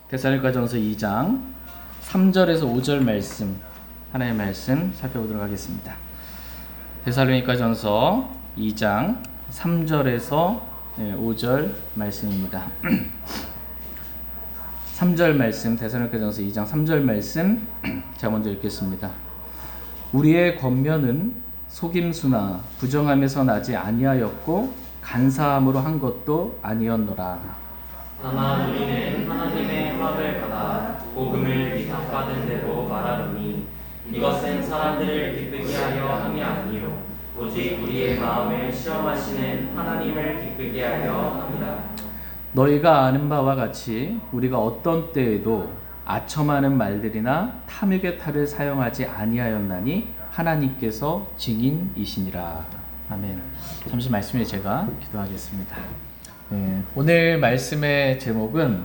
데살로니가전서 2장 3절에서 5절 말씀, 하나의 말씀 살펴보도록 하겠습니다. 데살로니가전서 2장 3절에서 5절 말씀입니다. 3절 말씀, 데살로니가전서 2장 3절 말씀 제가 먼저 읽겠습니다. 우리의 권면은 속임수나 부정함에서 나지 아니하였고 간사함으로 한 것도 아니었노라. 다만 우리는 하나님의 허락을 받아 복음을 위탁받은 대로 말하노니 이것은 사람들을 기쁘게 하려 함이 아니요 오직 우리의 마음을 시험하시는 하나님을 기쁘게 하려 함이라. 너희가 아는 바와 같이 우리가 어떤 때에도 아첨하는 말들이나 탐욕의 탈을 사용하지 아니하였나니 하나님께서 증인이시니라. 아멘. 잠시 말씀에 제가 기도하겠습니다. 오늘 말씀의 제목은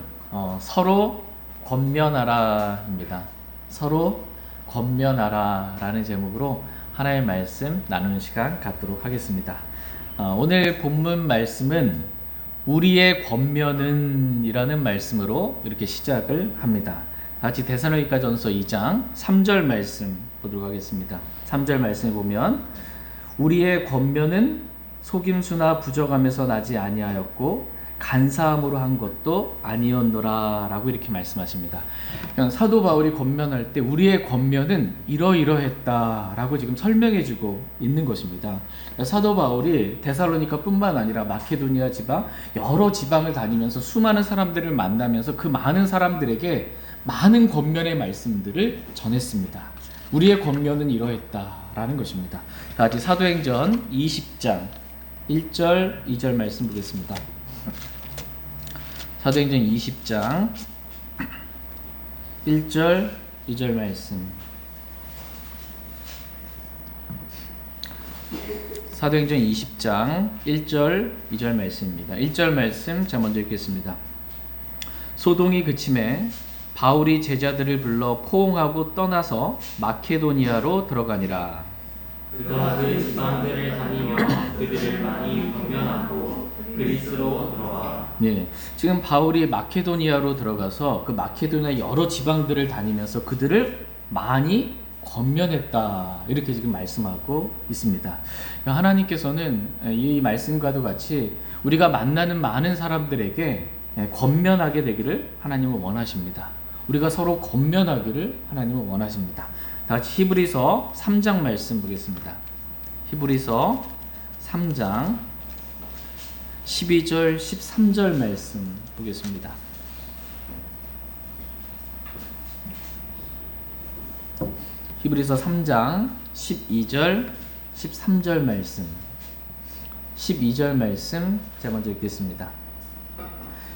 서로 권면하라입니다. 서로 권면하라라는 제목으로 하나의 말씀 나누는 시간 갖도록 하겠습니다. 오늘 본문 말씀은 우리의 권면은 이라는 말씀으로 이렇게 시작을 합니다. 같이 데살로니가전서 2장 3절 말씀 보도록 하겠습니다. 3절 말씀에 보면 우리의 권면은 속임수나 부정함에서 나지 아니하였고 간사함으로 한 것도 아니었노라 라고 이렇게 말씀하십니다. 사도 바울이 권면할 때 우리의 권면은 이러이러했다 라고 지금 설명해 주고 있는 것입니다. 사도 바울이 데살로니가 뿐만 아니라 마케도니아 지방 여러 지방을 다니면서 수많은 사람들을 만나면서 그 많은 사람들에게 많은 권면의 말씀들을 전했습니다. 우리의 권면은 이러했다라는 것입니다. 같이 사도행전 20장 1절 2절 말씀 보겠습니다. 사도행전 20장 1절 2절 말씀. 사도행전 20장 1절 2절 말씀입니다. 1절 말씀 제가 먼저 읽겠습니다. 소동이 그침에 바울이 제자들을 불러 포옹하고 떠나서 마케도니아로 들어가니라. 그가 그 지방들을 다니며 그들을 많이 권면하고 그리스로 들어와. 네, 지금 바울이 마케도니아로 들어가서 그 마케도니아 여러 지방들을 다니면서 그들을 많이 권면했다 이렇게 지금 말씀하고 있습니다. 하나님께서는 이 말씀과도 같이 우리가 만나는 많은 사람들에게 권면하게 되기를 하나님은 원하십니다. 우리가 서로 권면하기를 하나님은 원하십니다. 다 같이 히브리서 3장 말씀 보겠습니다. 히브리서 3장 12절 13절 말씀 보겠습니다. 히브리서 3장 12절 13절 말씀 12절 말씀 제가 먼저 읽겠습니다.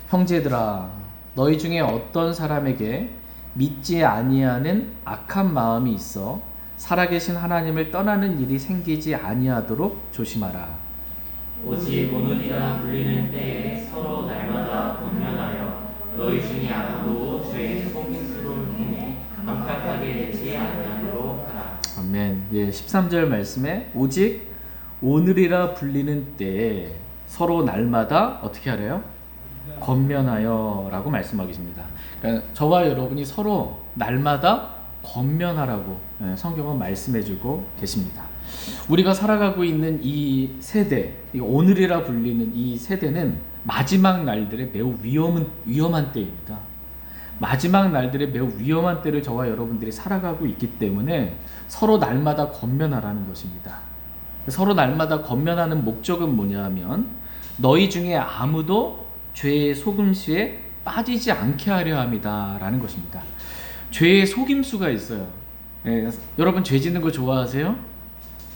형제들아 너희 중에 어떤 사람에게 믿지 아니하는 악한 마음이 있어 살아계신 하나님을 떠나는 일이 생기지 아니하도록 조심하라. 오직 오늘이라 불리는 때에 서로 날마다 권면하여 너희 중에 아무도 죄의 속임수로 행해 감격하게 되지 아니하도록 하라. 아멘. 13절 말씀에 오직 오늘이라 불리는 때에 서로 날마다 어떻게 하래요? 권면하여 라고 말씀하고 있습니다. 그러니까 저와 여러분이 서로 날마다 권면하라고 성경은 말씀해주고 계십니다. 우리가 살아가고 있는 이 세대, 오늘이라 불리는 이 세대는 마지막 날들의 매우 위험한 때입니다. 마지막 날들의 매우 위험한 때를 저와 여러분들이 살아가고 있기 때문에 서로 날마다 권면하라는 것입니다. 서로 날마다 권면하는 목적은 뭐냐 하면 너희 중에 아무도 죄의 속임수에 빠지지 않게 하려 합니다 라는 것입니다. 죄의 속임수가 있어요. 여러분 죄 짓는 거 좋아하세요?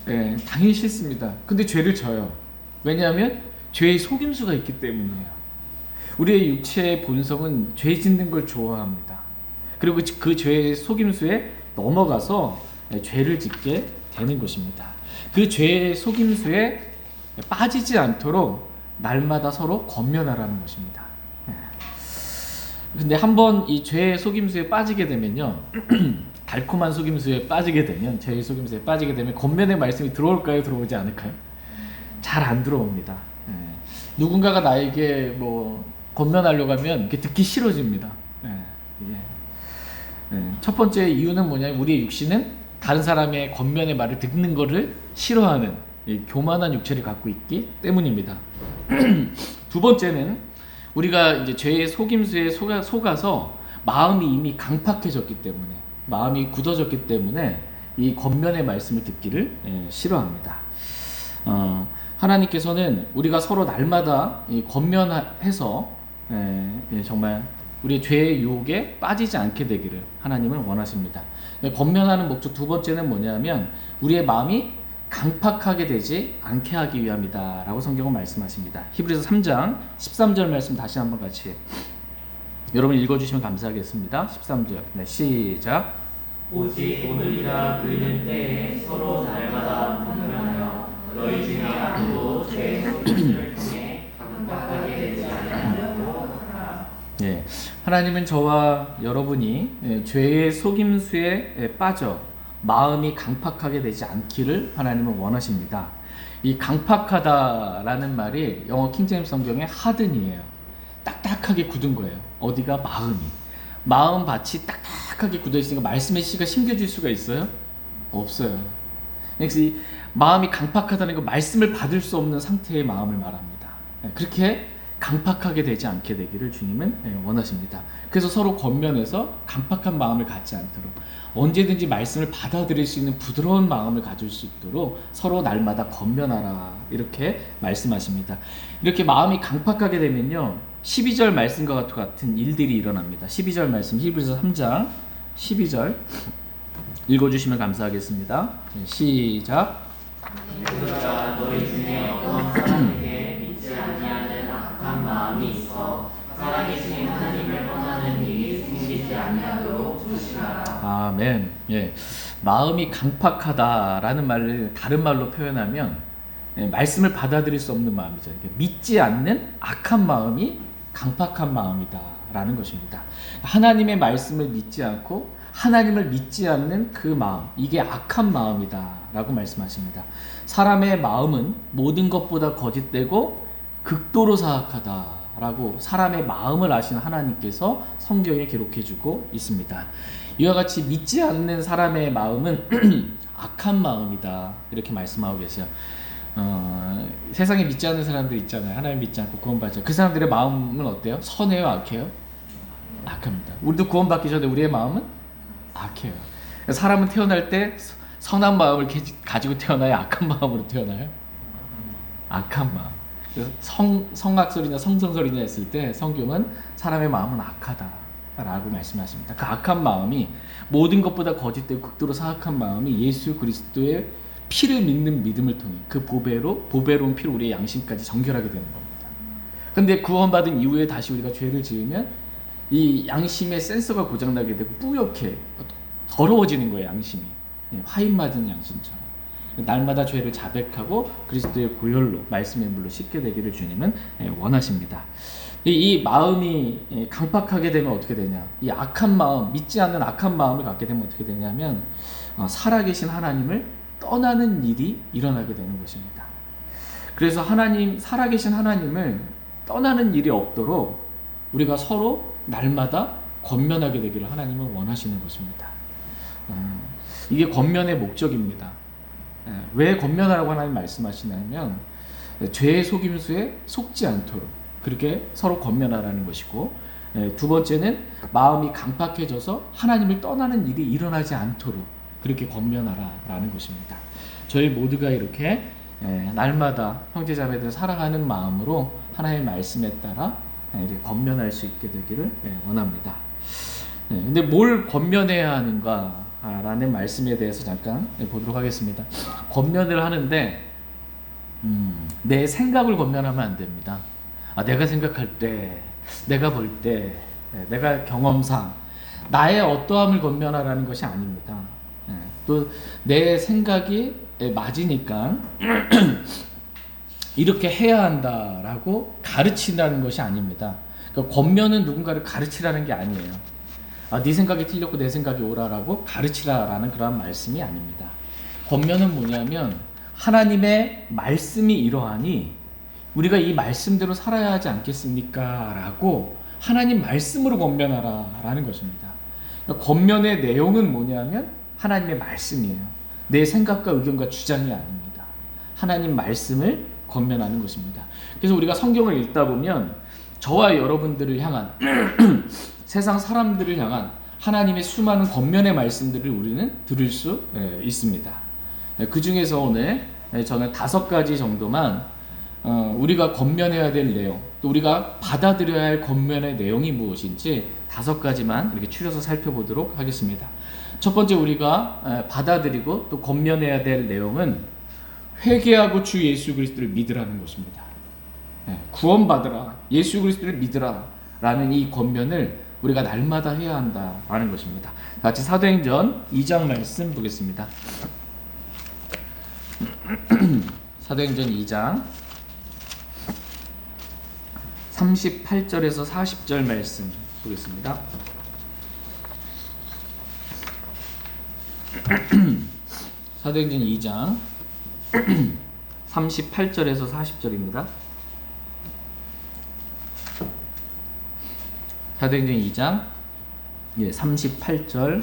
당연히 싫습니다. 근데 죄를 져요. 왜냐하면 죄의 속임수가 있기 때문이에요. 우리의 육체의 본성은 죄 짓는 걸 좋아합니다. 그리고 그 죄의 속임수에 넘어가서 죄를 짓게 되는 것입니다. 그 죄의 속임수에 빠지지 않도록 날마다 서로 권면하라는 것입니다. 근데 한번 이 죄의 속임수에 빠지게 되면요, 달콤한 속임수에 빠지게 되면, 죄의 속임수에 빠지게 되면 권면의 말씀이 들어올까요? 들어오지 않을까요? 잘 안 들어옵니다. 누군가가 나에게 뭐 권면하려고 하면 듣기 싫어집니다. 첫 번째 이유는 뭐냐면 우리의 육신은 다른 사람의 겉면의 말을 듣는 것을 싫어하는 교만한 육체를 갖고 있기 때문입니다. 두 번째는 우리가 이제 죄의 속임수에 속아서 마음이 이미 강팍해졌기 때문에, 마음이 굳어졌기 때문에 이 겉면의 말씀을 듣기를 싫어합니다. 하나님께서는 우리가 서로 날마다 겉면해서 정말 우리의 죄의 유혹에 빠지지 않게 되기를 하나님은 원하십니다. 겉면하는 목적 두 번째는 뭐냐면 우리의 마음이 강팍하게 되지 않게 하기 위함이다 라고 성경은 말씀하십니다. 히브리서 3장 13절 말씀 다시 한번 같이 여러분 읽어주시면 감사하겠습니다. 13절 시작. 오직 오늘이라 그리는 때에 서로 날마다 분별하여 너희 중에 아무도 죄의 속임수를 통해 강팍하게 되지 아니하도록 하라. 하나님은 저와 여러분이 죄의 속임수에 빠져 마음이 강팍하게 되지 않기를 하나님은 원하십니다. 이 강팍하다라는 말이 영어 킹제임스 성경에 harden이에요. 딱딱하게 굳은 거예요. 어디가? 마음 밭이 딱딱하게 굳어 있으니까 말씀의 씨가 심겨질 수가 있어요? 없어요. 그래서 이 마음이 강팍하다는 건 말씀을 받을 수 없는 상태의 마음을 말합니다. 그렇게 강팍하게 되지 않게 되기를 주님은 원하십니다. 그래서 서로 겉면에서 강팍한 마음을 갖지 않도록 언제든지 말씀을 받아들일 수 있는 부드러운 마음을 가질 수 있도록 서로 날마다 겉면하라 이렇게 말씀하십니다. 이렇게 마음이 강팍하게 되면요 12절 말씀과 같은 일들이 일어납니다. 12절 말씀 히브리서 3장 12절 읽어주시면 감사하겠습니다. 시작. 그러나 너희 중에 어떤 사람에게 믿지 아니하는 악한 마음이 있어 살아계신 하나님을 떠나는 일이 생기지 아니하도록 조심하라. 아멘. 마음이 강팍하다라는 말을 다른 말로 표현하면 말씀을 받아들일 수 없는 마음이죠. 믿지 않는 악한 마음이 강팍한 마음이다라는 것입니다. 하나님의 말씀을 믿지 않고 하나님을 믿지 않는 그 마음, 이게 악한 마음이다라고 말씀하십니다. 사람의 마음은 모든 것보다 거짓되고 극도로 사악하다라고 사람의 마음을 아시는 하나님께서 성경에 기록해주고 있습니다. 이와 같이 믿지 않는 사람의 마음은 악한 마음이다 이렇게 말씀하고 계세요. 세상에 믿지 않는 사람들 있잖아요. 하나님 믿지 않고 구원받지. 그 사람들의 마음은 어때요? 선해요, 악해요? 악합니다. 우리도 구원받기 전에 우리의 마음은 악해요. 사람은 태어날 때 선한 마음을 가지고 태어나요? 악한 마음으로 태어나요? 악한 마음. 그래서 성악설이나 성성설이나 했을 때 성경은 사람의 마음은 악하다라고 말씀하십니다. 그 악한 마음이 모든 것보다 거짓되고 극도로 사악한 마음이 예수 그리스도의 피를 믿는 믿음을 통해 그 보배로운 피로 우리의 양심까지 정결하게 되는 겁니다. 근데 구원받은 이후에 다시 우리가 죄를 지으면 이 양심의 센서가 고장나게 되고 뿌옇게 더러워지는 거예요. 양심이 화인 맞은 양심처럼 날마다 죄를 자백하고 그리스도의 보혈로 말씀의 물로 씻게 되기를 주님은 원하십니다. 이 마음이 강팍하게 되면 어떻게 되냐, 이 악한 마음, 믿지 않는 악한 마음을 갖게 되면 어떻게 되냐면 살아계신 하나님을 떠나는 일이 일어나게 되는 것입니다. 그래서 살아계신 하나님을 떠나는 일이 없도록 우리가 서로 날마다 권면하게 되기를 하나님은 원하시는 것입니다. 이게 권면의 목적입니다. 왜 권면하라고 하나님 말씀하시냐면 죄의 속임수에 속지 않도록 그렇게 서로 권면하라는 것이고, 두 번째는 마음이 강팍해져서 하나님을 떠나는 일이 일어나지 않도록 그렇게 권면하라라는 것입니다. 저희 모두가 이렇게 날마다 형제자매들 사랑하는 마음으로 하나님의 말씀에 따라 이렇게 권면할 수 있게 되기를 원합니다. 근데 뭘 권면해야 하는가 라는 말씀에 대해서 잠깐 보도록 하겠습니다. 권면을 하는데 내 생각을 권면하면 안 됩니다. 내가 생각할 때, 내가 볼 때, 내가 경험상 나의 어떠함을 권면하라는 것이 아닙니다. 또 내 생각이 맞으니까 이렇게 해야 한다라고 가르친다는 것이 아닙니다. 그러니까 권면은 누군가를 가르치라는 게 아니에요. 네 생각이 틀렸고 내 생각이 옳아라고 가르치라라는 그런 말씀이 아닙니다. 권면은 뭐냐면 하나님의 말씀이 이러하니 우리가 이 말씀대로 살아야 하지 않겠습니까? 라고 하나님 말씀으로 권면하라라는 것입니다. 권면의 내용은 뭐냐면 하나님의 말씀이에요. 내 생각과 의견과 주장이 아닙니다. 하나님 말씀을 권면하는 것입니다. 그래서 우리가 성경을 읽다 보면 저와 여러분들을 향한 세상 사람들을 향한 하나님의 수많은 권면의 말씀들을 우리는 들을 수 있습니다. 그 중에서 오늘 저는 5가지 정도만 우리가 권면해야 될 내용, 또 우리가 받아들여야 할 권면의 내용이 무엇인지 5가지만 이렇게 추려서 살펴보도록 하겠습니다. 첫 번째 우리가 받아들이고 또 권면해야 될 내용은 회개하고 주 예수 그리스도를 믿으라는 것입니다. 구원받으라, 예수 그리스도를 믿으라 라는 이 권면을 우리가 날마다 해야 한다라는 것입니다. 같이 사도행전 2장 말씀 보겠습니다. 사도행전 2장 38절에서 40절 말씀 보겠습니다. 사도행전 2장 38절에서 40절입니다. 사도행전 2장 38절에서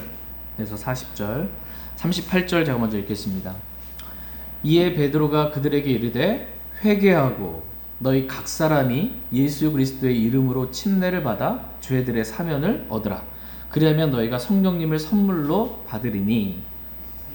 40절. 38절 제가 먼저 읽겠습니다. 이에 베드로가 그들에게 이르되 회개하고 너희 각 사람이 예수 그리스도의 이름으로 침례를 받아 죄들의 사면을 얻으라. 그리하면 너희가 성령님을 선물로 받으리니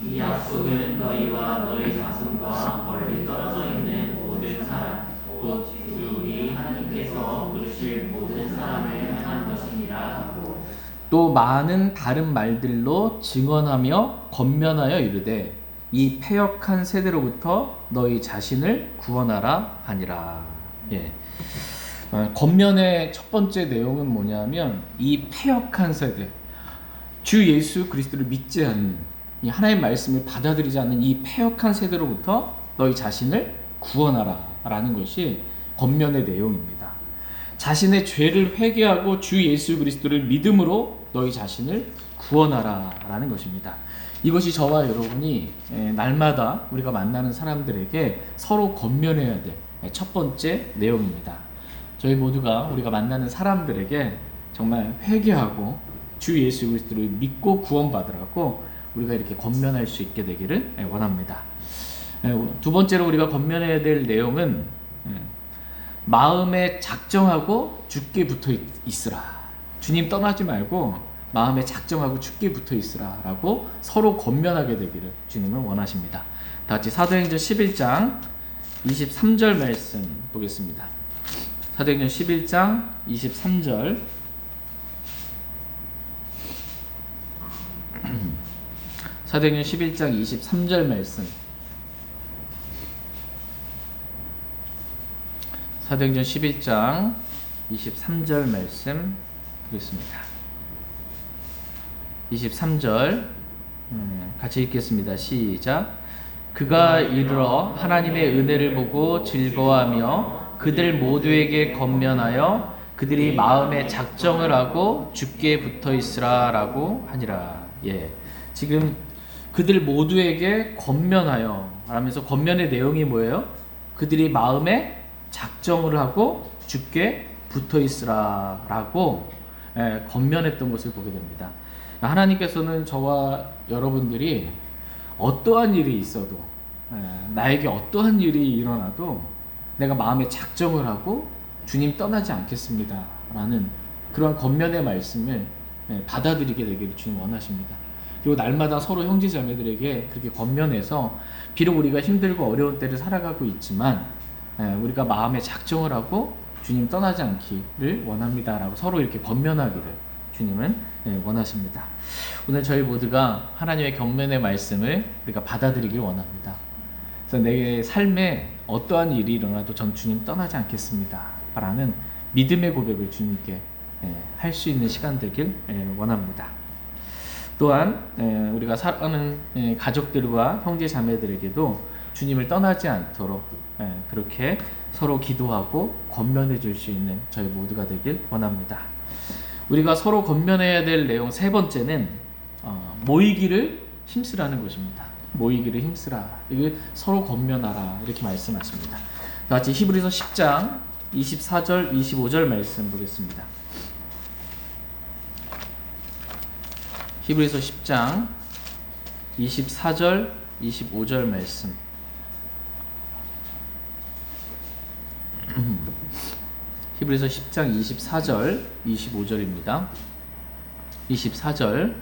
이 약속은 너희와 너희 자손과 멀리 떨어져 있는 모든 사람 곧 우리 하나님께서 부르실 모든 사람을 향한 것이니라 하고 또 많은 다른 말들로 증언하며 권면하여 이르되 이 패역한 세대로부터 너희 자신을 구원하라 하니라. 권면의 첫 번째 내용은 뭐냐면 이 패역한 세대, 주 예수 그리스도를 믿지 않는, 이 하나님의 말씀을 받아들이지 않는 이 패역한 세대로부터 너희 자신을 구원하라 라는 것이 권면의 내용입니다. 자신의 죄를 회개하고 주 예수 그리스도를 믿음으로 너희 자신을 구원하라 라는 것입니다. 이것이 저와 여러분이 날마다 우리가 만나는 사람들에게 서로 권면해야 될 첫 번째 내용입니다. 저희 모두가 우리가 만나는 사람들에게 정말 회개하고 주 예수 그리스도를 믿고 구원받으라고 우리가 이렇게 권면할 수 있게 되기를 원합니다. 두 번째로 우리가 권면해야 될 내용은 마음에 작정하고 주께 붙어 있으라. 주님 떠나지 말고 마음에 작정하고 주께 붙어 있으라 라고 서로 권면하게 되기를 주님은 원하십니다. 다 같이 사도행전 11장 23절 말씀 보겠습니다. 사도행전 11장 23절. 사도행전 11장 23절 말씀. 사도행전 11장 23절 말씀 보겠습니다. 23절 같이 읽겠습니다. 시작. 그가 이르러 하나님의 은혜를 보고 즐거워하며 그들 모두에게 권면하여 그들이 마음에 작정을 하고 주께 붙어 있으라 라고 하니라. 지금 그들 모두에게 권면하여 하면서 권면의 내용이 뭐예요? 그들이 마음에 작정을 하고 주께 붙어 있으라 라고 권면했던 것을 보게 됩니다. 하나님께서는 저와 여러분들이 어떠한 일이 있어도, 나에게 어떠한 일이 일어나도 내가 마음에 작정을 하고 주님 떠나지 않겠습니다 라는 그런 권면의 말씀을 받아들이게 되기를 주님 원하십니다. 그리고 날마다 서로 형제자매들에게 그렇게 권면해서 비록 우리가 힘들고 어려운 때를 살아가고 있지만 우리가 마음에 작정을 하고 주님 떠나지 않기를 원합니다 라고 서로 이렇게 권면하기를 주님은 원하십니다. 오늘 저희 모두가 하나님의 권면의 말씀을 우리가 받아들이길 원합니다. 그래서 내 삶에 어떠한 일이 일어나도 전 주님 떠나지 않겠습니다 라는 믿음의 고백을 주님께 할 수 있는 시간 되길 원합니다. 또한 우리가 사랑하는 가족들과 형제 자매들에게도 주님을 떠나지 않도록 그렇게 서로 기도하고 권면해 줄 수 있는 저희 모두가 되길 원합니다. 우리가 서로 권면해야 될 내용 세 번째는 모이기를 힘쓰라는 것입니다. 모이기를 힘쓰라. 이게 서로 권면하라 이렇게 말씀하십니다. 다 같이 히브리서 10장 24절 25절 말씀 보겠습니다. 히브리서 10장 24절 25절 말씀. 히브리서 10장 24절 25절입니다. 24절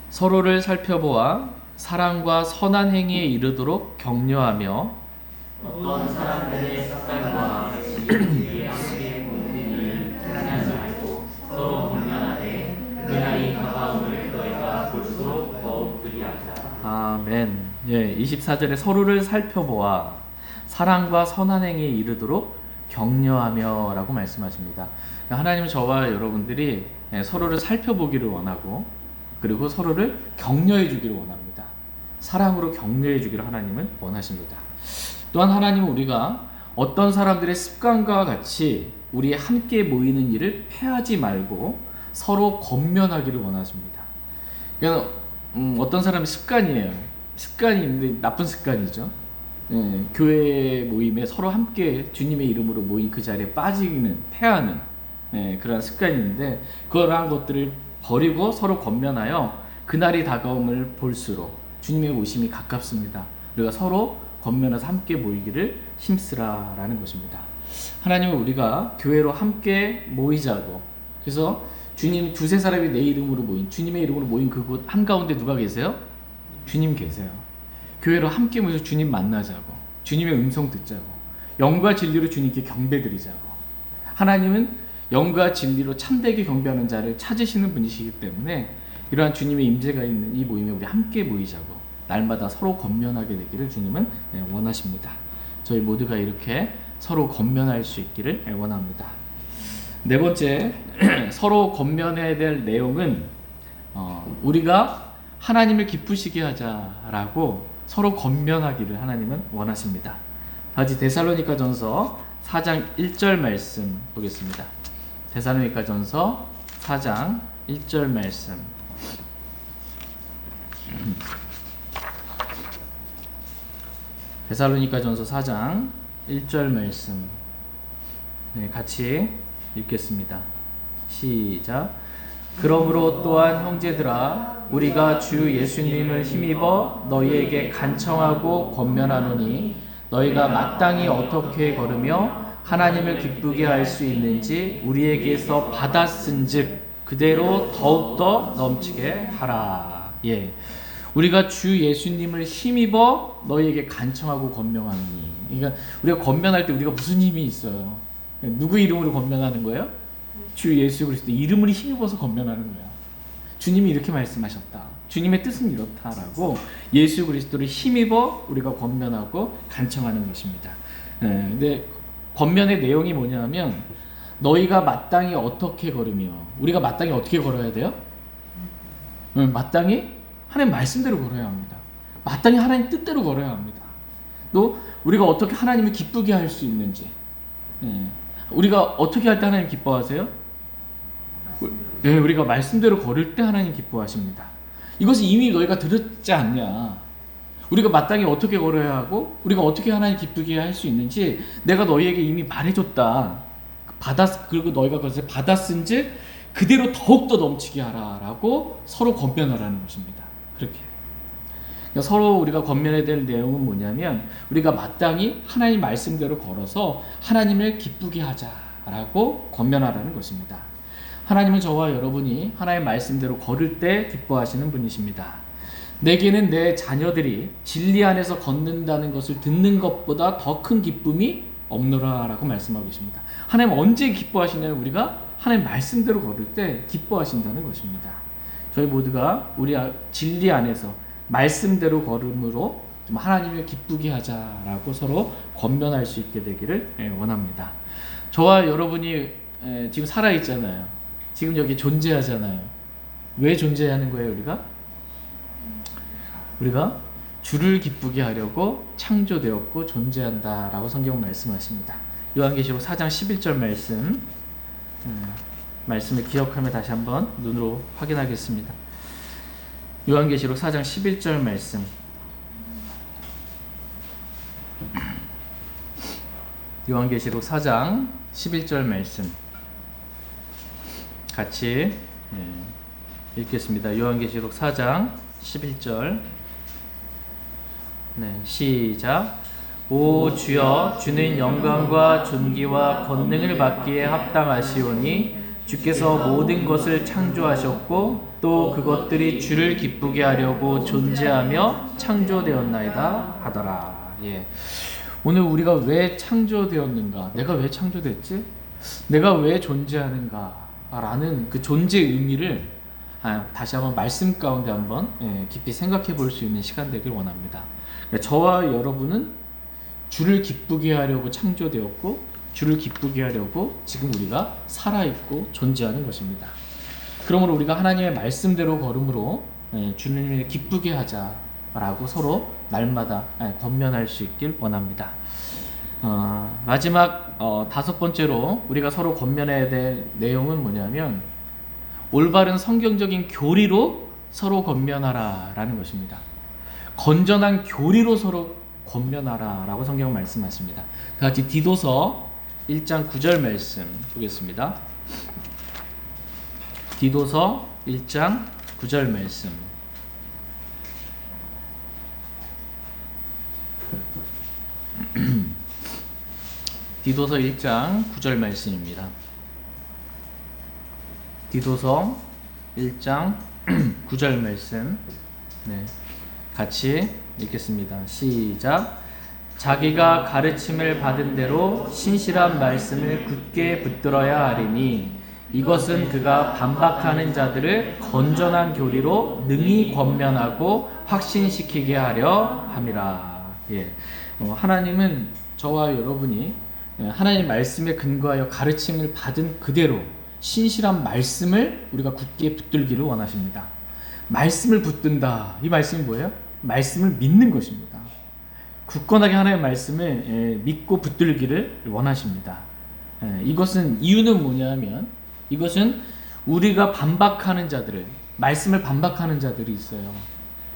서로를 살펴보아 사랑과 선한 행위에 이르도록 격려하며 어떤 사람들의 습관과 지혜에 함께 공들이 하지 말고 서로 격려하되 그날이 가까움을 너희가 볼수록 더욱 그리하자. 아멘. 예, 24절에 서로를 살펴보아 사랑과 선한 행위에 이르도록 격려하며 라고 말씀하십니다. 하나님은 저와 여러분들이 서로를 살펴보기를 원하고 그리고 서로를 격려해 주기를 원합니다. 사랑으로 격려해 주기를 하나님은 원하십니다. 또한 하나님은 우리가 어떤 사람들의 습관과 같이 우리 함께 모이는 일을 패하지 말고 서로 권면하기를 원하십니다. 그러니까 어떤 사람의 습관이에요. 습관이 있는데 나쁜 습관이죠. 교회 모임에 서로 함께 주님의 이름으로 모인 그 자리에 빠지는, 패하는 그런 습관이 있는데 그러한 것들을 버리고 서로 권면하여 그날이 다가옴을 볼수록 주님의 오심이 가깝습니다. 우리가 서로 권면해서 함께 모이기를 힘쓰라라는 것입니다. 하나님은 우리가 교회로 함께 모이자고, 그래서 주님 두세 사람이 내 이름으로 모인, 주님의 이름으로 모인 그곳 한가운데 누가 계세요? 주님 계세요. 교회로 함께 모여서 주님 만나자고, 주님의 음성 듣자고, 영과 진리로 주님께 경배드리자고. 하나님은 영과 진리로 참되게 경배하는 자를 찾으시는 분이시기 때문에 이러한 주님의 임재가 있는 이 모임에 우리 함께 모이자고 날마다 서로 권면하게 되기를 주님은 원하십니다. 저희 모두가 이렇게 서로 권면할 수 있기를 원합니다. 네 번째, 서로 권면해야 될 내용은 우리가 하나님을 기쁘시게 하자라고 서로 권면하기를 하나님은 원하십니다. 다시 데살로니가전서 4장 1절 말씀 보겠습니다. 데살로니가전서 4장 1절 말씀. 데살로니가전서 4장 1절 말씀. 같이 읽겠습니다. 시작. 그러므로 또한 형제들아 우리가 주 예수님을 힘입어 너희에게 간청하고 권면하노니 너희가 마땅히 어떻게 걸으며 하나님을 기쁘게 할 수 있는지 우리에게서 받았은즉 그대로 더욱더 넘치게 하라. 예, 우리가 주 예수님을 힘입어 너희에게 간청하고 권면하니. 그러니까 우리가 권면할 때 우리가 무슨 힘이 있어요? 누구 이름으로 권면하는 거예요? 주 예수 그리스도 이름을 힘입어서 권면하는 거야. 주님이 이렇게 말씀하셨다. 주님의 뜻은 이렇다라고 예수 그리스도를 힘입어 우리가 권면하고 간청하는 것입니다. 근데 권면의 내용이 뭐냐면 너희가 마땅히 어떻게 걸으며, 우리가 마땅히 어떻게 걸어야 돼요? 마땅히 하나님 말씀대로 걸어야 합니다. 마땅히 하나님 뜻대로 걸어야 합니다. 또 우리가 어떻게 하나님을 기쁘게 할 수 있는지, 우리가 어떻게 할 때 하나님 기뻐하세요? 우리가 말씀대로 걸을 때 하나님 기뻐하십니다. 이것을 이미 너희가 들었지 않냐? 우리가 마땅히 어떻게 걸어야 하고 우리가 어떻게 하나님 기쁘게 할 수 있는지 내가 너희에게 이미 말해줬다. 그리고 너희가 그것을 받았은즉 그대로 더욱더 넘치게 하라라고 서로 권면하라는 것입니다. 그렇게 그러니까 서로 우리가 권면해야 될 내용은 뭐냐면 우리가 마땅히 하나님 말씀대로 걸어서 하나님을 기쁘게 하자라고 권면하라는 것입니다. 하나님은 저와 여러분이 하나님 말씀대로 걸을 때 기뻐하시는 분이십니다. 내게는 내 자녀들이 진리 안에서 걷는다는 것을 듣는 것보다 더 큰 기쁨이 없노라 라고 말씀하고 계십니다. 하나님 언제 기뻐하시냐면 우리가 하나님 말씀대로 걸을 때 기뻐하신다는 것입니다. 저희 모두가 우리 진리 안에서 말씀대로 걸음으로 좀 하나님을 기쁘게 하자라고 서로 권면할 수 있게 되기를 원합니다. 저와 여러분이 지금 살아있잖아요. 지금 여기 존재하잖아요. 왜 존재하는 거예요, 우리가 주를 기쁘게 하려고 창조되었고 존재한다라고 성경은 말씀하십니다. 요한계시록 4장 11절 말씀을 기억하며 다시 한번 눈으로 확인하겠습니다. 요한계시록 4장 11절 말씀. 요한계시록 4장 11절 말씀 같이 읽겠습니다. 요한계시록 4장 11절. 네, 시작. 오 주여, 주는 영광과 존귀와 권능을 받기에 합당하시오니 주께서 모든 것을 창조하셨고 또 그것들이 주를 기쁘게 하려고 존재하며 창조되었나이다 하더라. 예. 오늘 우리가 왜 창조되었는가? 내가 왜 창조됐지? 내가 왜 존재하는가? 라는 그 존재의 의미를 다시 한번 말씀 가운데 한번 깊이 생각해 볼 수 있는 시간 되길 원합니다. 그러니까 저와 여러분은 주를 기쁘게 하려고 창조되었고 주를 기쁘게 하려고 지금 우리가 살아있고 존재하는 것입니다. 그러므로 우리가 하나님의 말씀대로 걸음으로 주님을 기쁘게 하자라고 서로 날마다 권면할 수 있길 원합니다. 마지막 5번째로 우리가 서로 권면해야 될 내용은 뭐냐면 올바른 성경적인 교리로 서로 권면하라 라는 것입니다. 건전한 교리로 서로 권면하라 라고 성경 말씀하십니다. 다 같이 디도서 1장 9절 말씀 보겠습니다. 디도서 1장 9절 말씀. 디도서 1장 9절 말씀입니다. 디도서 1장 9절 말씀. 네, 같이 읽겠습니다. 시작. 자기가 가르침을 받은 대로 신실한 말씀을 굳게 붙들어야 하리니 이것은 그가 반박하는 자들을 건전한 교리로 능히 권면하고 확신시키게 하려 함이라. 예. 하나님은 저와 여러분이 하나님 말씀에 근거하여 가르침을 받은 그대로 신실한 말씀을 우리가 굳게 붙들기를 원하십니다. 말씀을 붙든다. 이 말씀이 뭐예요? 말씀을 믿는 것입니다. 굳건하게 하나님의 말씀을 믿고 붙들기를 원하십니다. 이것은 이유는 뭐냐면 이것은 우리가 반박하는 자들을 말씀을 반박하는 자들이 있어요.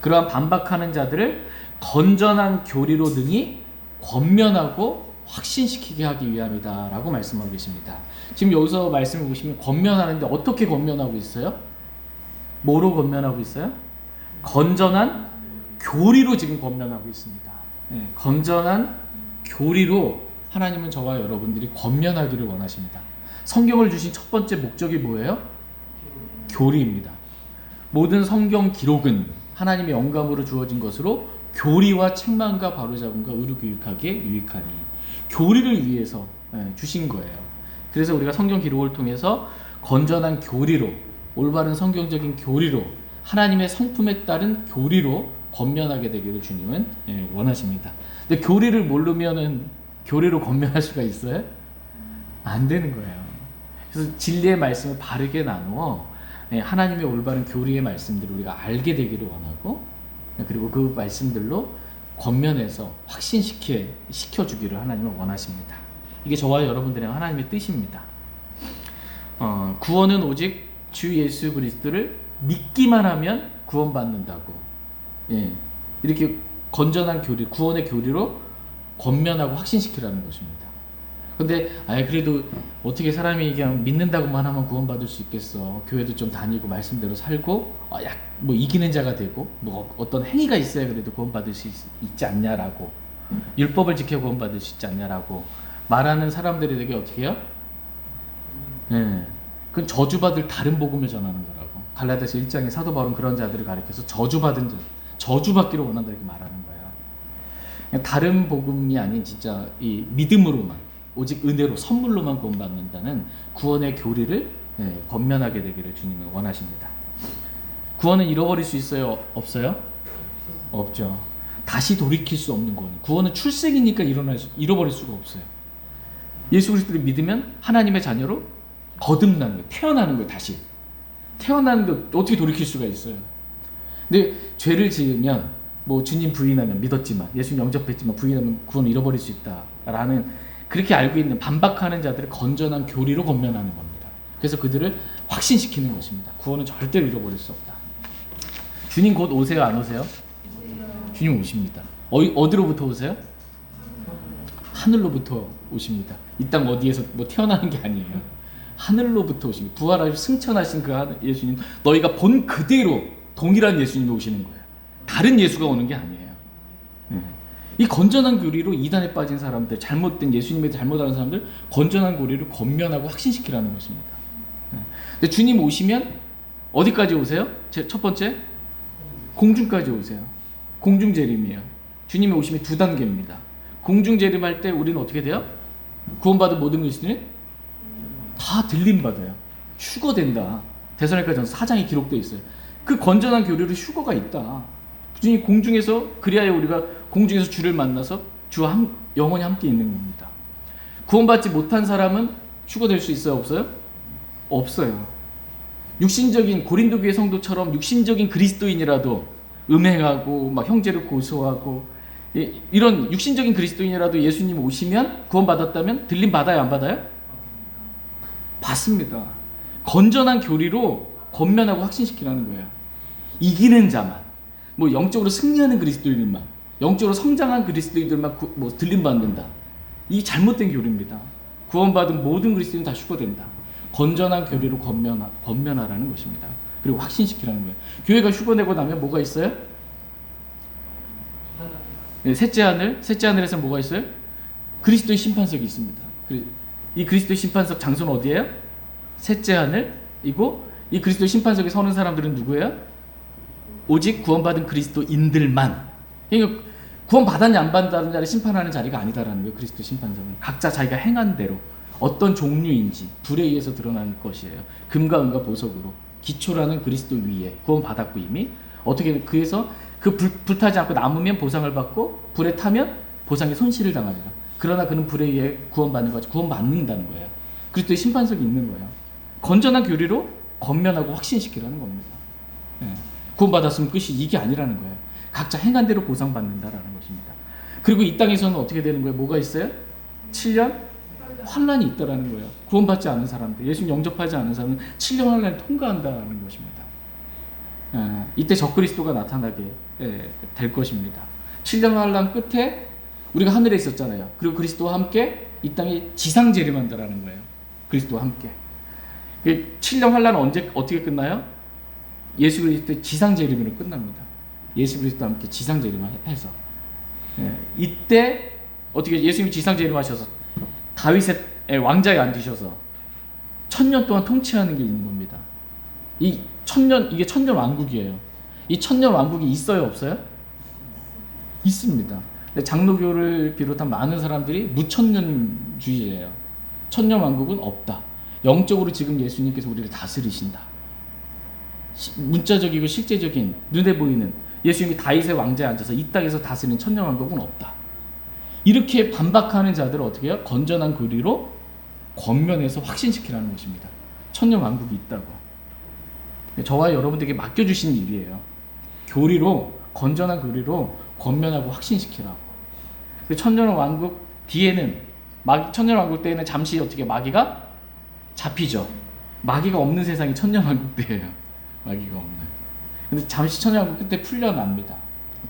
그러한 반박하는 자들을 건전한 교리로 능히 권면하고 확신시키게 하기 위함이다 라고 말씀하고 계십니다. 지금 여기서 말씀을 보시면 권면하는데 어떻게 권면하고 있어요? 뭐로 권면하고 있어요? 건전한 교리로 지금 권면하고 있습니다. 건전한 교리로 하나님은 저와 여러분들이 권면하기를 원하십니다. 성경을 주신 첫 번째 목적이 뭐예요? 교리입니다. 모든 성경 기록은 하나님의 영감으로 주어진 것으로 교리와 책망과 바로잡음과 의료교육하기에 유익하니 교리를 위해서 주신 거예요. 그래서 우리가 성경 기록을 통해서 건전한 교리로 올바른 성경적인 교리로 하나님의 성품에 따른 교리로 권면하게 되기를 주님은 원하십니다. 근데 교리를 모르면은 교리로 권면할 수가 있어요? 안 되는 거예요. 그래서 진리의 말씀을 바르게 나누어 하나님의 올바른 교리의 말씀들을 우리가 알게 되기를 원하고 그리고 그 말씀들로 권면해서 확신시켜주기를 하나님은 원하십니다. 이게 저와 여러분들의 하나님의 뜻입니다. 구원은 오직 주 예수 그리스도를 믿기만 하면 구원받는다고. 예, 이렇게 건전한 교리, 구원의 교리로 권면하고 확신시키라는 것입니다. 근데 그래도 어떻게 사람이 그냥 믿는다고만 하면 구원받을 수 있겠어. 교회도 좀 다니고 말씀대로 살고 뭐 이기는 자가 되고 뭐 어떤 행위가 있어야 그래도 구원받을 수 있지 않냐라고 율법을 지켜 구원받을 수 있지 않냐라고 말하는 사람들에게 어떻게 해요? 그건 저주받을 다른 복음을 전하는 거라고. 갈라디아서 1장에 사도 바울은 그런 자들을 가리켜서 저주받은 자, 저주받기를 원한다 이렇게 말하는 거예요. 다른 복음이 아닌 진짜 이 믿음으로만 오직 은혜로 선물로만 구원받는다는 구원의 교리를 권면하게 되기를 주님은 원하십니다. 구원은 잃어버릴 수 있어요? 없어요? 없죠. 다시 돌이킬 수 없는 구원. 구원은 출생이니까 잃어버릴 수가 없어요. 예수 그리스도를 믿으면 하나님의 자녀로 거듭나는 거예요. 태어나는 거예요. 다시. 태어나는 거 어떻게 돌이킬 수가 있어요? 근데 죄를 지으면 뭐 주님 부인하면 믿었지만 예수님 영접했지만 부인하면 구원을 잃어버릴 수 있다라는 그렇게 알고 있는 반박하는 자들을 건전한 교리로 권면하는 겁니다. 그래서 그들을 확신시키는 것입니다. 구원은 절대로 잃어버릴 수 없다. 주님 곧 오세요? 안 오세요? 주님 오십니다. 어디로부터 오세요? 하늘로부터 오십니다. 이 땅 어디에서 뭐 태어나는 게 아니에요. 하늘로부터 오신 부활하시고 승천하신 그 예수님, 너희가 본 그대로 동일한 예수님이 오시는 거예요. 다른 예수가 오는 게 아니에요. 이 건전한 교리로 이단에 빠진 사람들, 잘못된 예수님에 잘못 아는 사람들, 건전한 교리를 건면하고 확신시키라는 것입니다. 근데 주님 오시면 어디까지 오세요? 첫 번째, 공중까지 오세요. 공중 재림이에요. 주님이 오심이 두 단계입니다. 공중 재림할 때 우리는 어떻게 돼요? 구원받은 모든 그리스도인은 다 들림받아요. 휴거된다. 데살로니가전서 4장에 기록되어 있어요. 그 건전한 교리로 휴거가 있다. 주님이 공중에서, 그리하여 우리가 공중에서 주를 만나서 주와 영원히 함께 있는 겁니다. 구원받지 못한 사람은 휴거될 수 있어요? 없어요? 없어요. 육신적인 고린도 교회 성도처럼 육신적인 그리스도인이라도 음행하고 막 형제를 고소하고 이런 육신적인 그리스도인이라도 예수님 오시면 구원받았다면 들림 받아요, 안 받아요? 받습니다. 건전한 교리로 건면하고 확신시키라는 거예요. 이기는 자만, 뭐 영적으로 승리하는 그리스도인들만, 영적으로 성장한 그리스도인들만 뭐 들림 받는다. 이 잘못된 교리입니다. 구원받은 모든 그리스도인 다 휴거된다. 건전한 교리로 건면하라는 것입니다. 그리고 확신시키라는 거예요. 교회가 휴거되고 나면 뭐가 있어요? 네, 셋째 하늘에서 뭐가 있어요? 그리스도의 심판석이 있습니다. 이 그리스도의 심판석 장소는 어디예요? 셋째 하늘이고, 이 그리스도의 심판석에 서는 사람들은 누구예요? 오직 구원받은 그리스도인들만. 그러니까 구원받았냐 안 받았냐를 자리 심판하는 자리가 아니다라는 거예요. 그리스도 심판석은 각자 자기가 행한 대로 어떤 종류인지 불에 의해서 드러나는 것이에요. 금과 은과 보석으로 기초라는 그리스도 위에 구원받았고 이미 어떻게 그래서 그 불타지 않고 남으면 보상을 받고 불에 타면 보상의 손실을 당하리라. 그러나 그는 불에 의해 구원받는 거지 구원받는다는 거예요. 그리스도의 심판석이 있는 거예요. 건전한 교리로 건면하고 확신시키라는 겁니다. 네. 구원받았으면 끝이 이게 아니라는 거예요. 각자 행한 대로 보상받는다라는 것입니다. 그리고 이 땅에서는 어떻게 되는 거예요? 뭐가 있어요? 7년 환란이 있다라는 거예요. 구원받지 않은 사람들, 예수님 영접하지 않은 사람은 7년 환란을 통과한다는 것입니다. 이때 적그리스도가 나타나게 될 것입니다. 7년 환란 끝에 우리가 하늘에 있었잖아요. 그리고 그리스도와 함께 이 땅에 지상 재림한다라는 거예요. 그리스도와 함께. 7년 환란은 어떻게 끝나요? 예수 그리스도의 지상 재림으로 끝납니다. 예수 그리스도와 함께 지상 재림해서 이때 어떻게 예수님이 지상 재림하셔서 다윗의 왕자에 앉으셔서 1000년 동안 통치하는 게 있는 겁니다. 이게 1000년 왕국이에요. 이 1000년 왕국이 있어요, 없어요? 있습니다. 장로교를 비롯한 많은 사람들이 무천년주의예요. 1000년 왕국은 없다. 영적으로 지금 예수님께서 우리를 다스리신다. 문자적이고 실제적인 눈에 보이는 예수님이 다윗의 왕자에 앉아서 이 땅에서 다스리는 1000년 왕국은 없다. 이렇게 반박하는 자들을 어떻게 해요? 건전한 교리로 권면해서 확신시키라는 것입니다. 1000년 왕국이 있다고. 저와 여러분들에게 맡겨주신 일이에요. 교리로, 건전한 교리로 권면하고 확신시키라고. 1000년 왕국 뒤에는, 1000년 왕국 때에는 잠시 어떻게 마귀가 잡히죠. 마귀가 없는 세상이 1000년 왕국 때예요. 마귀가 없는. 근데 잠시 1000년 왕국 끝에 풀려납니다.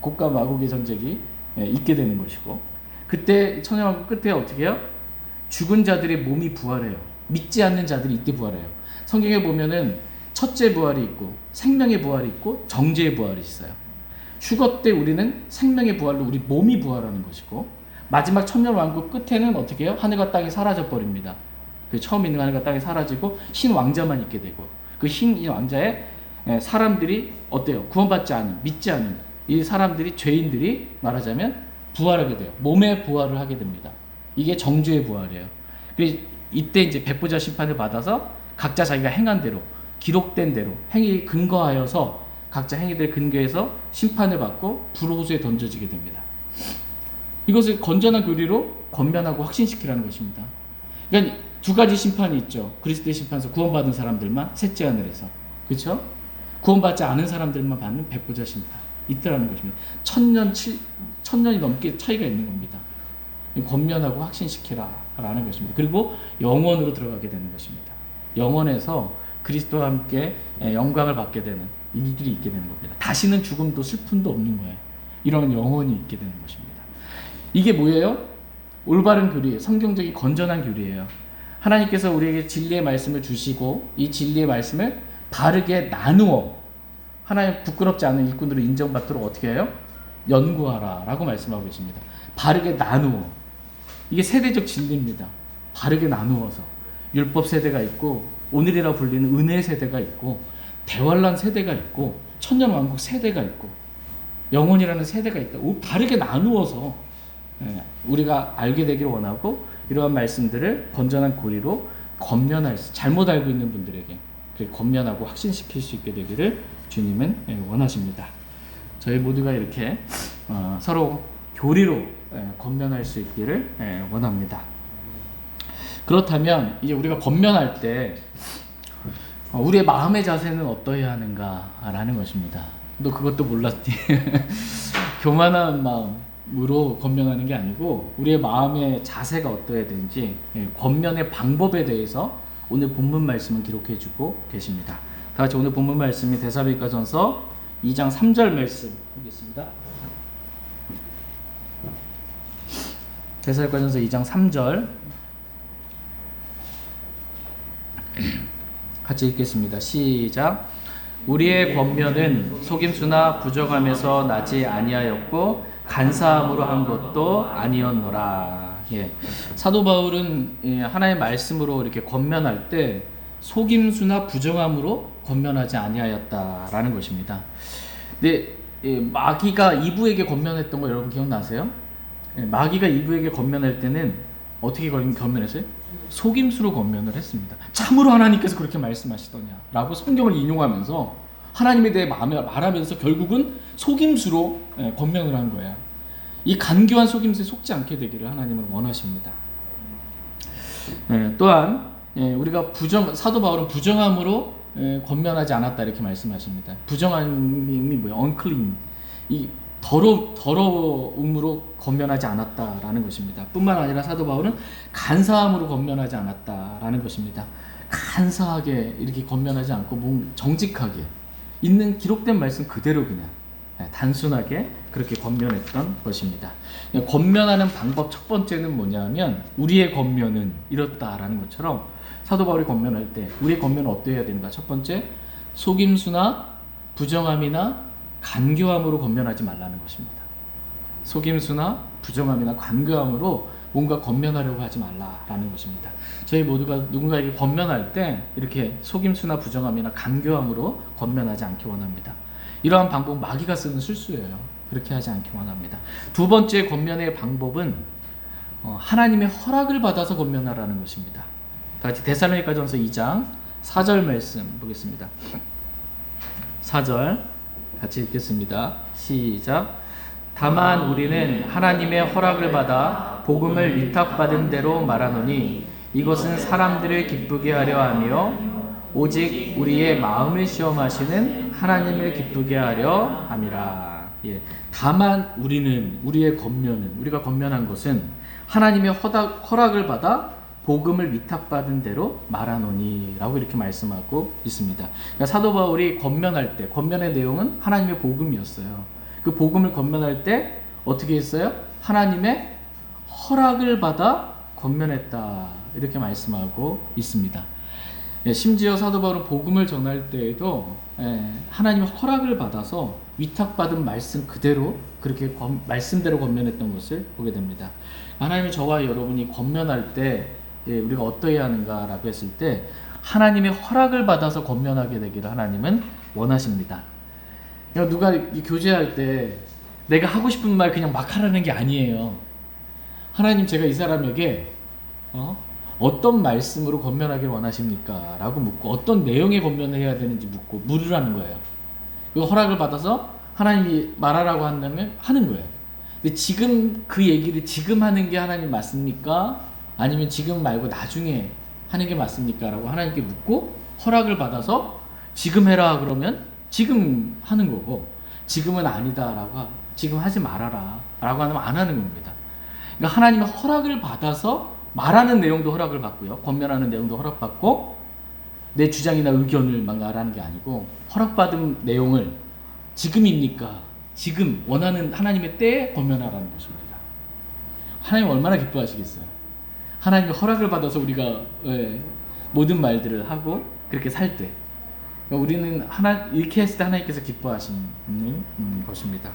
곡과 마곡의 전쟁이 있게 되는 것이고, 그때 1000년 왕국 끝에 어떻게 해요? 죽은 자들의 몸이 부활해요. 믿지 않는 자들이 이때 부활해요. 성경에 보면은 첫째 부활이 있고 생명의 부활이 있고 정죄의 부활이 있어요. 휴거 때 우리는 생명의 부활로 우리 몸이 부활하는 것이고, 마지막 1000년 왕국 끝에는 어떻게 해요? 하늘과 땅이 사라져 버립니다. 그 처음 있는 하늘과 땅이 사라지고 흰 왕자만 있게 되고, 그 흰 왕자에 사람들이 어때요? 구원받지 않은, 믿지 않은 이 사람들이, 죄인들이 말하자면 부활하게 돼요. 몸의 부활을 하게 됩니다. 이게 정죄의 부활이에요. 그래서 이때 이제 백보자 심판을 받아서 각자 자기가 행한 대로, 기록된 대로 행위에 근거하여서 각자 행위들 근거해서 심판을 받고 불호수에 던져지게 됩니다. 이것을 건전한 교리로 권면하고 확신시키라는 것입니다. 그러니까 두 가지 심판이 있죠. 그리스도의 심판에서 구원받은 사람들만 셋째 하늘에서, 그렇죠? 구원받지 않은 사람들만 받는 백보자 심판 있더라는 것입니다. 1000년이 넘게 차이가 있는 겁니다. 권면하고 확신시키라 라는 것입니다. 그리고 영원으로 들어가게 되는 것입니다. 영원에서 그리스도와 함께 영광을 받게 되는 일들이 있게 되는 겁니다. 다시는 죽음도 슬픔도 없는 거예요. 이런 영혼이 있게 되는 것입니다. 이게 뭐예요? 올바른 교리예요. 성경적인 건전한 교리예요. 하나님께서 우리에게 진리의 말씀을 주시고 이 진리의 말씀을 바르게 나누어 하나님 부끄럽지 않은 일꾼으로 인정받도록 어떻게 해요? 연구하라 라고 말씀하고 계십니다. 바르게 나누어. 이게 세대적 진리입니다. 바르게 나누어서 율법 세대가 있고 오늘이라 불리는 은혜 세대가 있고 대환란 세대가 있고 천년왕국 세대가 있고 영혼이라는 세대가 있다. 바르게 나누어서 우리가 알게 되기를 원하고 이러한 말씀들을 건전한 고리로 권면할 수, 잘못 알고 있는 분들에게 권면하고 확신시킬 수 있게 되기를 주님은 원하십니다. 저희 모두가 이렇게 서로 교리로 권면할 수 있기를 원합니다. 그렇다면 이제 우리가 권면할 때 우리의 마음의 자세는 어떠해야 하는가라는 것입니다. 너 그것도 몰랐니? 교만한 마음으로 권면하는 게 아니고 우리의 마음의 자세가 어떠해야 되는지 권면의 방법에 대해서 오늘 본문 말씀을 기록해 주고 계십니다. 다 같이 오늘 본문 말씀이 데살로니가전서 2장 3절 말씀 보겠습니다. 데살로니가전서 2장 3절 같이 읽겠습니다. 시작. 우리의 권면은 속임수나 부정함에서 나지 아니하였고 간사함으로 한 것도 아니었노라. 사도 바울은 하나님의 말씀으로 이렇게 권면할 때 속임수나 부정함으로 권면하지 아니하였다라는 것입니다. 근데 마귀가 이브에게 권면했던 거 여러분 기억나세요? 마귀가 이브에게 권면할 때는 어떻게 권면했어요? 속임수로 권면을 했습니다. 참으로 하나님께서 그렇게 말씀하시더냐라고 성경을 인용하면서 하나님에 대해 말하면서 결국은 속임수로 권면을 한 거예요. 이 간교한 속임수에 속지 않게 되기를 하나님은 원하십니다. 또한 우리가 사도 바울은 부정함으로 권면하지 않았다 이렇게 말씀하십니다. 부정함이 뭐예요? unclean, 이 더러움으로 권면하지 않았다라는 것입니다. 뿐만 아니라 사도 바울은 간사함으로 권면하지 않았다라는 것입니다. 간사하게 이렇게 권면하지 않고 정직하게 있는 기록된 말씀 그대로 그냥 단순하게 그렇게 권면했던 것입니다. 권면하는 방법 첫 번째는 뭐냐면 우리의 권면은 이렇다라는 것처럼 사도 바울이 권면할 때 우리의 권면은 어떠해야 되는가? 첫 번째, 속임수나 부정함이나 간교함으로 권면하지 말라는 것입니다. 속임수나 부정함이나 간교함으로 뭔가 권면하려고 하지 말라라는 것입니다. 저희 모두가 누군가에게 권면할 때 이렇게 속임수나 부정함이나 간교함으로 권면하지 않기 원합니다. 이러한 방법 마귀가 쓰는 술수예요. 그렇게 하지 않기 원합니다. 두 번째 권면의 방법은 하나님의 허락을 받아서 권면하라는 것입니다. 다 같이 데살로니가전서 2장 4절 말씀 보겠습니다. 4절 같이 읽겠습니다. 시작. 다만 우리는 하나님의 허락을 받아 복음을 위탁받은 대로 말하노니 이것은 사람들을 기쁘게 하려 하며 오직 우리의 마음을 시험하시는 하나님을 기쁘게 하려 함이라. 다만 우리는, 우리의 권면은, 우리가 권면한 것은 하나님의 허락을 받아 복음을 위탁받은 대로 말하노니 라고 이렇게 말씀하고 있습니다. 그러니까 사도 바울이 권면할 때 권면의 내용은 하나님의 복음이었어요. 그 복음을 권면할 때 어떻게 했어요? 하나님의 허락을 받아 권면했다 이렇게 말씀하고 있습니다. 심지어 사도 바울은 복음을 전할 때에도 하나님의 허락을 받아서 위탁받은 말씀 그대로 그렇게 말씀대로 권면했던 것을 보게 됩니다. 하나님이 저와 여러분이 권면할 때 우리가 어떠해야 하는가라고 했을 때 하나님의 허락을 받아서 권면하게 되기를 하나님은 원하십니다. 누가 교제할 때 내가 하고 싶은 말 그냥 막 하라는 게 아니에요. 하나님 제가 이 사람에게 어떤 말씀으로 권면하길 원하십니까? 라고 묻고 어떤 내용의 권면을 해야 되는지 묻고 물으라는 거예요. 그 허락을 받아서 하나님이 말하라고 한다면 하는 거예요. 근데 지금 그 얘기를 지금 하는 게 하나님 맞습니까? 아니면 지금 말고 나중에 하는 게 맞습니까? 라고 하나님께 묻고 허락을 받아서 지금 해라 그러면 지금 하는 거고 지금은 아니다 라고 지금 하지 말아라 라고 하면 안 하는 겁니다. 그러니까 하나님의 허락을 받아서 말하는 내용도 허락을 받고요. 권면하는 내용도 허락받고 내 주장이나 의견을 막 말하는 게 아니고 허락받은 내용을 지금입니까? 지금 원하는 하나님의 때에 권면하라는 것입니다. 하나님 얼마나 기뻐하시겠어요? 하나님의 허락을 받아서 우리가 모든 말들을 하고 그렇게 살 때 우리는 이렇게 했을 때 하나님께서 기뻐하시는 것입니다.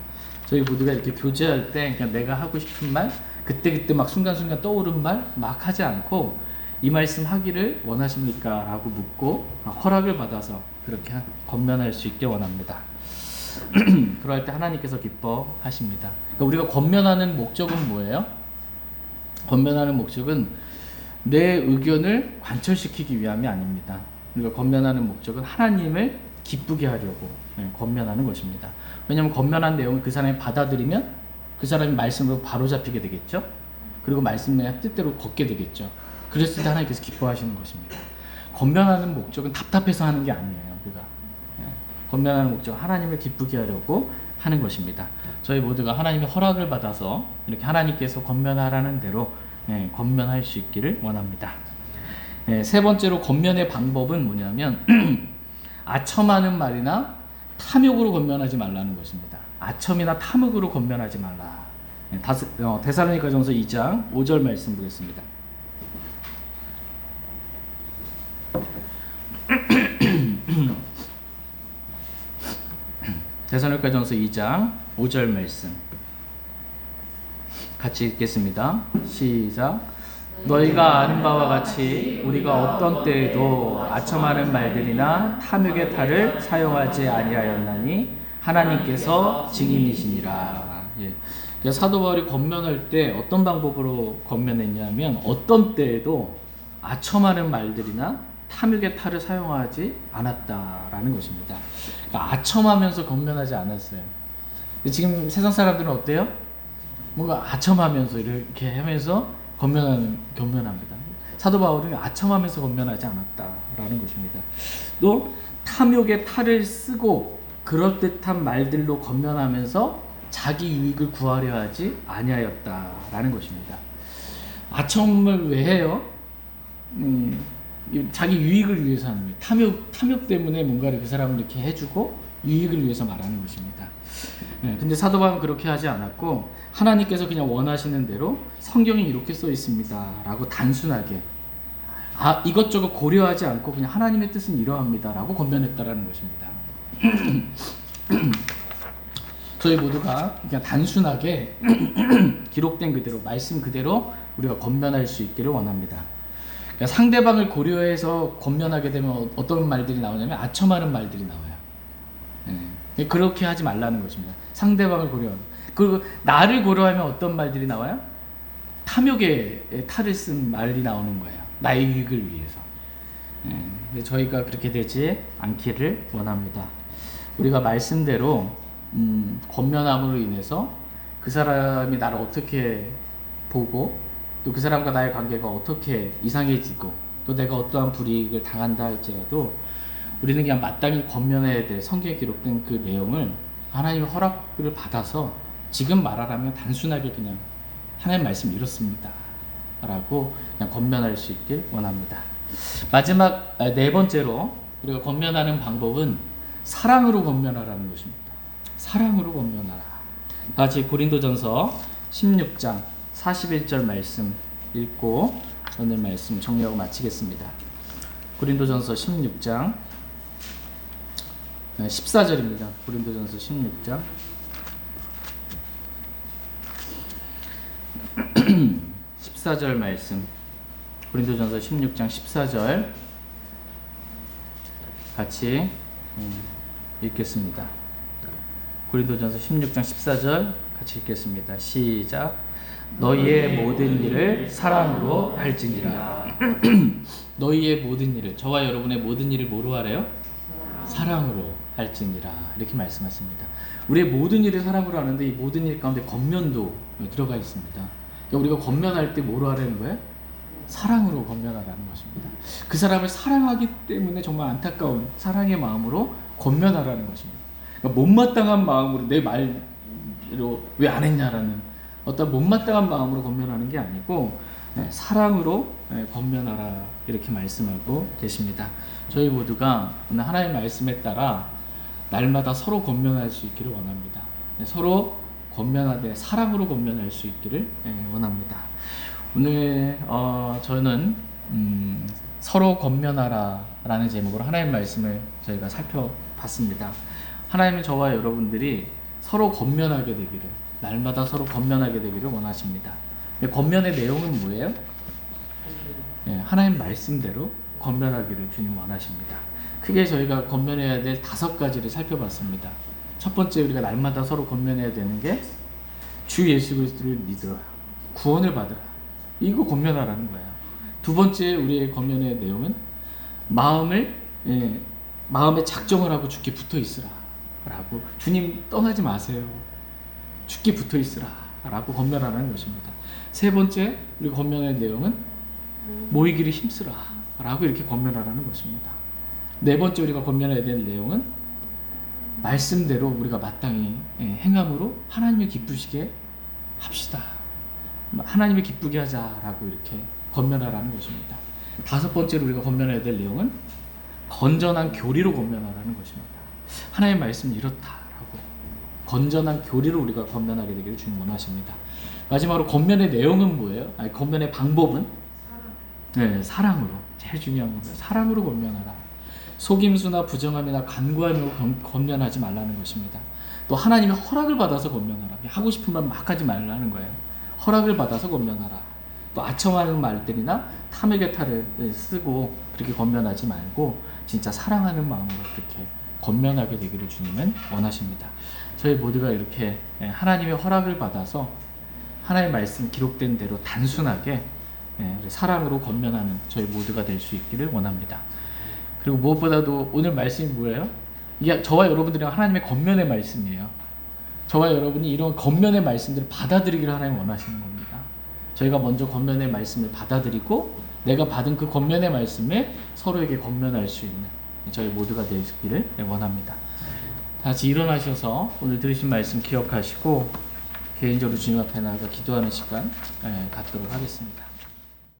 저희 모두가 이렇게 교제할 때 그냥 내가 하고 싶은 말 그때 막 순간순간 떠오른 말 막 하지 않고 이 말씀 하기를 원하십니까? 라고 묻고 허락을 받아서 그렇게 권면할 수 있게 원합니다. 그럴 때 하나님께서 기뻐하십니다. 그러니까 우리가 권면하는 목적은 뭐예요? 권면하는 목적은 내 의견을 관철시키기 위함이 아닙니다. 우리가 권면하는 목적은 하나님을 기쁘게 하려고 권면하는 것입니다. 왜냐하면 권면한 내용을 그 사람이 받아들이면 그 사람이 말씀으로 바로 잡히게 되겠죠. 그리고 말씀의 뜻대로 걷게 되겠죠. 그랬을 때 하나님께서 기뻐하시는 것입니다. 권면하는 목적은 답답해서 하는 게 아니에요. 우리가 권면하는 목적은 하나님을 기쁘게 하려고 하는 것입니다. 저희 모두가 하나님의 허락을 받아서 이렇게 하나님께서 권면하라는 대로 권면할 수 있기를 원합니다. 세 번째로 권면의 방법은 뭐냐면 아첨하는 말이나 탐욕으로 권면하지 말라는 것입니다. 아첨이나 탐욕으로 권면하지 말라. 데살로니가전서 2장 5절 말씀 보겠습니다. 데살로니가전서 2장 5절 말씀 같이 읽겠습니다. 시작. 너희가 아는 바와 같이 우리가 어떤 때에도 아첨하는 말들이나 탐욕의 탈을 사용하지 아니하였나니 하나님께서 증인이시니라. 그래서 사도 바울이 권면할 때 어떤 방법으로 권면했냐면 어떤 때에도 아첨하는 말들이나 탐욕의 탈을 사용하지 않았다라는 것입니다. 그러니까 아첨하면서 권면하지 않았어요. 지금 세상 사람들은 어때요? 뭔가 아첨하면서 이렇게 하면서 권면합니다. 사도 바울은 아첨하면서 권면하지 않았다라는 것입니다. 또 탐욕의 탈을 쓰고 그럴듯한 말들로 권면하면서 자기 유익을 구하려 하지 아니하였다라는 것입니다. 아첨을 왜 해요? 자기 유익을 위해서 하는 거예요. 탐욕 때문에 뭔가를 그 사람을 이렇게 해주고 유익을 위해서 말하는 것입니다. 근데 사도 바울은 그렇게 하지 않았고 하나님께서 그냥 원하시는 대로 성경에 이렇게 써 있습니다 라고 단순하게 이것저것 고려하지 않고 그냥 하나님의 뜻은 이러합니다 라고 권면했다라는 것입니다. 저희 모두가 그냥 단순하게 기록된 그대로 말씀 그대로 우리가 권면할 수 있기를 원합니다. 그러니까 상대방을 고려해서 권면하게 되면 어떤 말들이 나오냐면 아첨하는 말들이 나와요. 그렇게 하지 말라는 것입니다. 상대방을 고려하고 그리고 나를 고려하면 어떤 말들이 나와요? 탐욕의 탈을 쓴 말이 나오는 거예요. 나의 유익을 위해서. 저희가 그렇게 되지 않기를 원합니다. 우리가 말씀대로 권면함으로 인해서 그 사람이 나를 어떻게 보고 또 그 사람과 나의 관계가 어떻게 이상해지고 또 내가 어떠한 불이익을 당한다 할지라도 우리는 그냥 마땅히 권면해야 될 성경에 기록된 그 내용을 하나님의 허락을 받아서 지금 말하라면 단순하게 그냥 하나님 말씀 이렇습니다 라고 그냥 권면할 수 있길 원합니다. 마지막 네 번째로 우리가 권면하는 방법은 사랑으로 권면하라는 것입니다. 사랑으로 권면하라. 다시 고린도전서 16장 41절 말씀 읽고 오늘 말씀 정리하고 마치겠습니다. 고린도전서 16장 14절입니다. 고린도전서 16장 14절 말씀 고린도전서 16장 14절 같이 읽겠습니다. 고린도전서 16장 14절 같이 읽겠습니다. 시작. 너희의 모든 일을 사랑으로 할지니라. 너희의 모든 일을 저와 여러분의 모든 일을 뭐로 하래요? 사랑으로 할지니라 이렇게 말씀하십니다. 우리의 모든 일을 사랑으로 하는데 이 모든 일 가운데 권면도 들어가 있습니다. 그러니까 우리가 권면할 때 뭐로 하라는 거예요? 사랑으로 권면하라는 것입니다. 그 사람을 사랑하기 때문에 정말 안타까운 사랑의 마음으로 권면하라는 것입니다. 그러니까 못마땅한 마음으로 내 말로 왜 안 했냐라는 어떤 못마땅한 마음으로 권면하는 게 아니고 사랑으로 권면하라 이렇게 말씀하고 계십니다. 저희 모두가 오늘 하나님의 말씀에 따라 날마다 서로 권면할 수 있기를 원합니다. 서로 권면하되 사랑으로 권면할 수 있기를 원합니다. 오늘 저는 서로 권면하라라는 제목으로 하나님 말씀을 저희가 살펴봤습니다. 하나님은 저와 여러분들이 서로 권면하게 되기를, 날마다 서로 권면하게 되기를 원하십니다. 근데 권면의 내용은 뭐예요? 하나님 말씀대로 권면하기를 주님 원하십니다. 크게 저희가 권면해야 될 5가지를 살펴봤습니다. 첫 번째, 우리가 날마다 서로 권면해야 되는 게 주 예수 그리스도를 믿으라, 구원을 받으라, 이거 권면하라는 거예요. 두 번째, 우리의 권면의 내용은 마음에 작정을 하고 주께 붙어 있으라 라고, 주님 떠나지 마세요, 주께 붙어 있으라 라고 권면하라는 것입니다. 세 번째, 우리 권면의 내용은 모이기를 힘쓰라 라고 이렇게 권면하라는 것입니다. 네 번째, 우리가 권면해야 될 내용은 말씀대로 우리가 마땅히 행함으로 하나님을 기쁘시게 합시다, 하나님을 기쁘게 하자라고 이렇게 권면하라는 것입니다. 다섯 번째로 우리가 권면해야 될 내용은 건전한 교리로 권면하라는 것입니다. 하나님의 말씀은 이렇다라고 건전한 교리로 우리가 권면하게 되기를 주님 원하십니다. 마지막으로 권면의 내용은 뭐예요? 권면의 방법은 사랑으로, 제일 중요한 겁니다. 사랑으로 권면하라. 속임수나 부정함이나 간구함으로 권면하지 말라는 것입니다. 또 하나님의 허락을 받아서 권면하라. 하고 싶은 말 막 하지 말라는 거예요. 허락을 받아서 권면하라. 또 아첨하는 말들이나 탐욕의 탈을 쓰고 그렇게 권면하지 말고 진짜 사랑하는 마음으로 그렇게 권면하게 되기를 주님은 원하십니다. 저희 모두가 이렇게 하나님의 허락을 받아서 하나님의 말씀 기록된 대로 단순하게 사랑으로 권면하는 저희 모두가 될 수 있기를 원합니다. 그리고 무엇보다도 오늘 말씀이 뭐예요? 이게 저와 여러분들이랑 하나님의 권면의 말씀이에요. 저와 여러분이 이런 권면의 말씀들을 받아들이기를 하나님 원하시는 겁니다. 저희가 먼저 권면의 말씀을 받아들이고 내가 받은 그 권면의 말씀에 서로에게 권면할 수 있는 저희 모두가 되기를 원합니다. 다 같이 일어나셔서 오늘 들으신 말씀 기억하시고 개인적으로 주님 앞에 나아가 기도하는 시간 갖도록 하겠습니다.